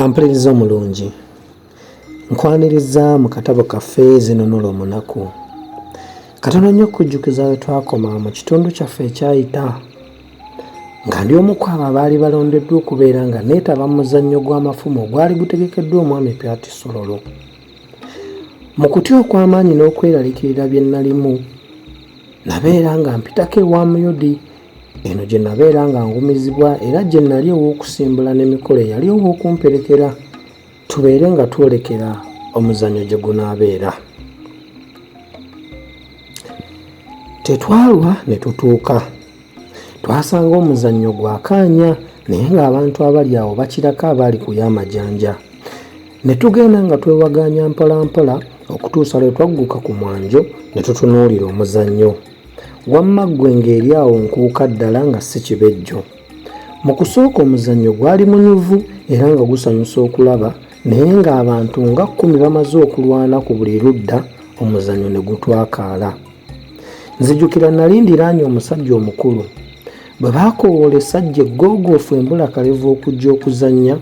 Ampuliriza omulungi, nkwaniriza mu katabo kaffe zinunula omunaku. Katono nnyo okujjukiza we twakoma mu kitundu kyaffe ekyayita nga ndi omu ku abo abaali balondeddwa okubeera nga neetaba mu muzannyo gw'amafumu ogwali gutegekeddwa omwami Piat Sololo. Mu kutya okw'amaanyi n'okweraliikirira bye nnalimu, nabeera nga mpitako ewa Muyodi, eno gye nabeera nga ngumizibwa era gye nali ow'okusimbula n'emikolo eyali ow'okumperekera tubeere nga twolekera omuzannyo gye gunaabeera. Tetwalwa ne tutuuka. Twasanga omuzannyo gwakaanya naye ng'abantu abali awo bakirako abaali ku y'amajanja. Ne tugenda nga twewaganya mpolampola okutuusa lwe twagguka ku mwanjo ne tutunuulira omuzannyo. Wamma ggwe ng'eri awo nkuuka ddala nga si kibejjo. Mu kusooka omuzannyo gwali munyuvu era nga gusanyusa okulaba, naye ng'abantu nga 10 bamaze okulwana ku buli ludda, omuzannyo ne gutwakaala. Nzijukira nali ndiraanye omusajja omukulu. Bwe baakowoola essajja eggogoofu embulakalevu okujja okuzannya,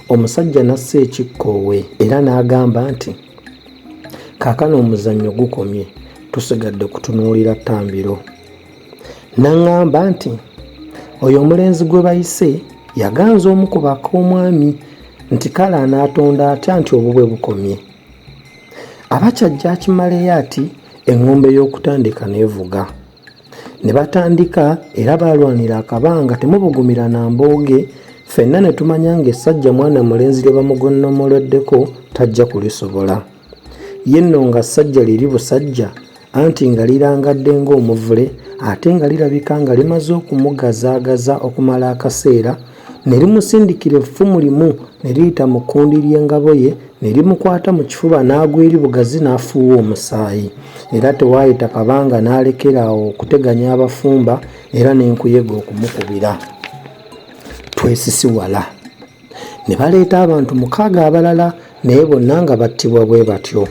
omusajja nassa ekikkoowe era n'agamba nti, kaakano omuzannyo gukomye, tusigadde kutunuulira ttambiro. N'aŋŋamba nti, oyo omulenzi gwe bayise yaganza omu ku bak'omwami nti kale anaatonda atya nti obubwe bukomye. Abakyajja akimaleyo ati eŋŋombe y'okutandika n'evuga. Ne batandika era baalwanira akabanga temubugumira na mbooge, ffenna ne tumanya ng'essajja mwana mulenzi lye bamugonnomoleddeko tajja kulisobola. Ye nno nga ssajja liri busajja, anti nga lirangadde ng'omuvule ate nga lirabika nga limaze okumugazaagaza okumala akaseera, ne limusindikira effumu limu ne liyita mu kkundi ly'engabo ye ne limukwata mu kifuba n'agwa eri bugazi n'afuuwa omusaayi. Era tewaayita kabanga n'alekera awo okuteganya abafumba era n'enkuyege okumukubira. Twesisiwala. Ne baleeta abantu 6 abalala naye bonna nga battibwa bwe batyo.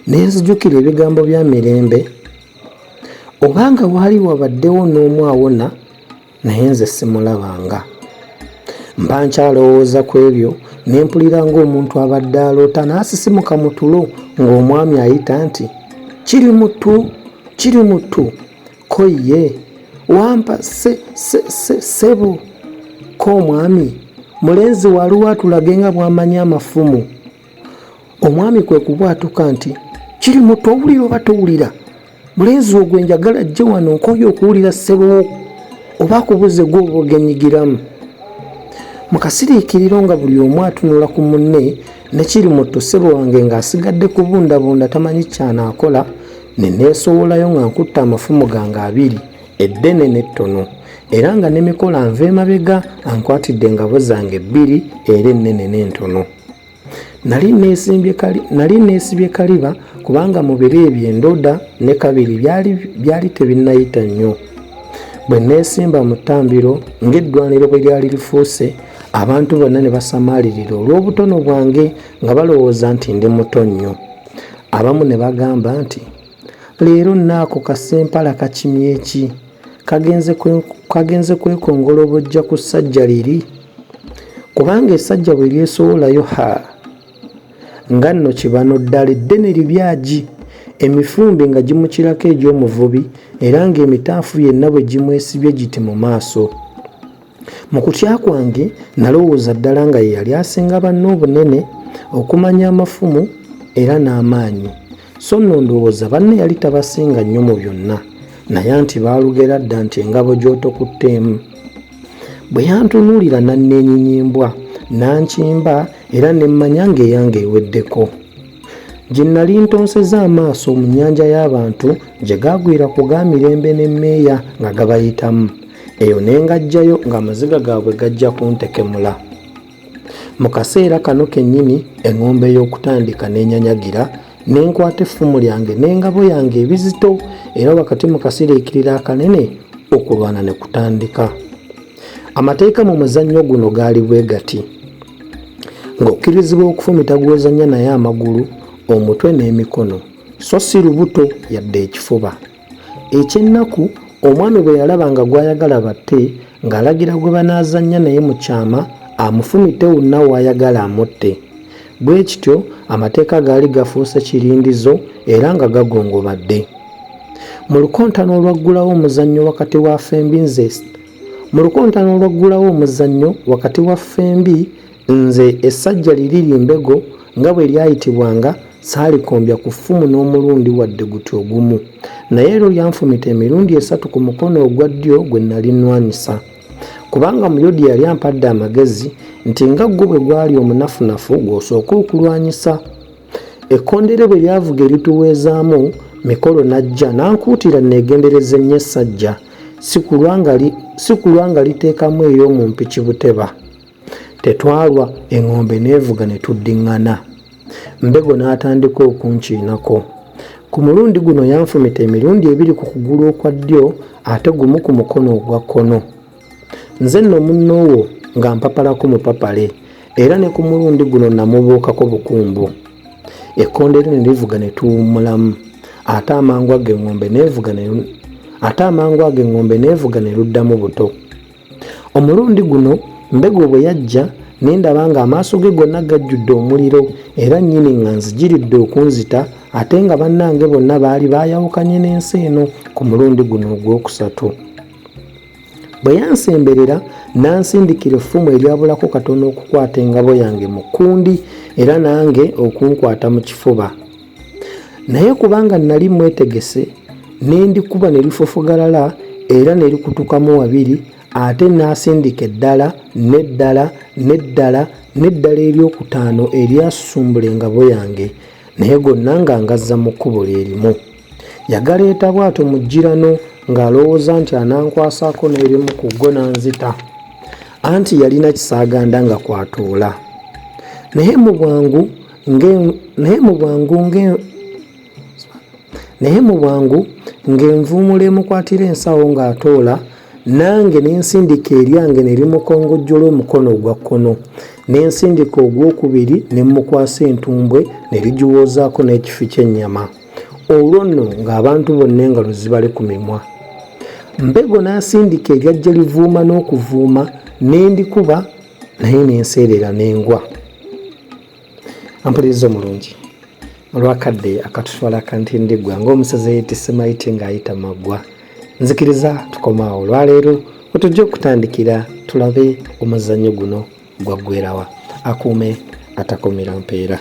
Ne nzijukira ebigambo bya Mirembe, obanga waali wabaddewo n'omu awona naye nze simulabanga. Mba nkyalowooza ku ebyo ne mpulira ng'omuntu abadde aloota n'asisimuka mu tulo ng'omwami ayita nti, kiri mutu, ko ye, wampa sebo, ko omwami, mulenzi waliwo atulage nga bw'amanyi amafumu. Omwami kwe kubwatuka nti, kiri mutu owulira oba towulira? Mulenzi ogwo njagala ajje wano nkooye okuwulira ssebo oba akubuze gwe oba ogenyigiramu. Mu kasiriikiriro nga buli omu atunula ku munne, ne kiri mutu ssebo wange ng'asigadde kubundabunda tamanyi kyanaakola, ne neesowolayo nga nkutte amafumu gange 2, eddene n'ettono, era nga n'emikola nva emabega ankwatidde engabo zange 2 era ennene n'entono. Nali neesibye kaliba kubanga mu biro ebyo endoda ne kabiri byali tebinnayita nnyo. Bwe neesimba mu ttambiro ng'eddwaniro bwe lyali lifuuse, abantu bonna ne basamaalirira olw'obutono bwange nga balowooza nti ndi muto nnyo. Abamu ne bagamba nti, leero nnaako kasempala kakimye eki, kagenze kwekongola obojja ku ssajja liri. Kubanga essajja bwe lyesowolayo nga nno kibano ddala eddene libyagi, emifumbi nga gimukirako egy'omuvubi era ng'emitaafu yenna bwe gimwesibye giti mu maaso. Mu kutya kwange nalowooza ddala nga ye yali asinga banne obunene, okumanya amafumu era n'amaanyi, so nno ndowooza banne yali tabasinga nnyo mu byonna, naye anti baalugera dda nti engabo gy'otokutteemu. Bwe yantunuulira nanneenyinyimbwa nankimba era ne mmanya ng'eyange eweddeko. Gye nnali ntonseza amaaso mu nnyanja y'abantu gye gaagwira ku ga Mirembe n'emmeeya nga gabayitamu, eyo ne ngajjayo ng'amaziga gaabwe gajja kuntekemula. Mu kaseera kano kennyini eŋŋombe y'okutandika n'enyanyagira, ne nkwata effumu lyange n'engabo yange ebizito, era wakati mu kasiriikiriro akanene okulwana ne kutandika. Amateeka mu muzannyo guno gaali bwe gati: ng'okkirizibwa okufumita gw'ozannya naye amagulu, omutwe n'emikono, so si lubuto yadde ekifuba. Ekyennaku omwami bwe yalaba nga gw'ayagala batte ng'alagira gwe banaazannya naye mu kyama amufumite wonna w'ayagala amutte. Bwe kityo amateeka gaali gafuuse kirindizo era nga gagongobadde. Mu lukontano olwaggulawo omuzannyo wakati wa Fembi nze essajja liri Mbego nga bwe lyayitibwanga saalikombya ku ffumu n'omulundi wadde guti ogumu, naye ero lyanfumita emirundi 3 ku mukono ogwa ddyo gwe nali nnwanyisa, kubanga Muyodi yali ampadde amagezi nti nga ggwe bwe gwali omunafunafu gw'osooka okulwanyisa. Ekkondere bwe lyavuga erituweezaamu, Mikolo n'ajja n'ankuutira neegendereze nnyo essajja, si kulwa nga liteekamu ey'omu mpiki Buteba. Tetwalwa, eŋŋombe n'evuga ne tuddiŋŋana. Mbego n'atandika okunkiinako. Ku mulundi guno yanfumita emirundi 2 ku kugulu okwa ddyo ate gumu ku mukono ogwa kkono. Nze nno munnoowo nga mpapalako mupapale, era ne ku mulundi guno namubuukako bukumbu. Ekkondere ne livuga ne tuwummulamu, ate amangu ago eŋŋombe n'evuga ne luddamu buto. Omulundi guno Mbego bwe yajja ne ndaba nga amaaso ge gonna gajjudde omuliro era nnyini nga nzijiridde okunzita, ate nga bannange bonna baali baayawukanye n'ensi eno ku mulundi guno ogwokusatu. Bwe yansemberera n'ansindikira effumu eryabulako katono okukwata engabo yange mu kkundi era nange okunkwata mu kifuba. Naye kubanga nali mwetegese ne ndikuba ne lifofogalala era ne likutukamu 2, ate n'asindika eddala n'eddala eryokutaano eryasusumbula engabo yange, naye gonna nga ngazza mu kkubo lyerimu. Yagaleeta bw'atyo mu jjirano ng'alowooza nti anankwasaako n'erimu ku go n'anzita, anti yalina kisaaganda nga kwatuula. Naye mu bwangu ng'envuumulo emukwatira ensawo ng'atoola, nange n'ensindika eryange ne limukongojjola omukono ogwa kkono, n'ensindika ogwokubiri ne mukwasa entumbwe ne ligiwoozaako n'ekifi ky'ennyama. Olwo nno ng'abantu bonna engalo zibale ku mimwa. Mbego n'asindika eryajja livuuma n'okuvuuma, ne ndikuba naye n'enseerera n'engwa. Ampuliriza omulungi, olwakadde akatuswala akantindiggwa ng'omusazi yeetisse mayite ng'ayita maggwa. Nzikiriza tukomaawo olwaleero wetujja okutandikira tulabe omuzannyo guno gwaggweerawa. Akuume atakomera mpeera.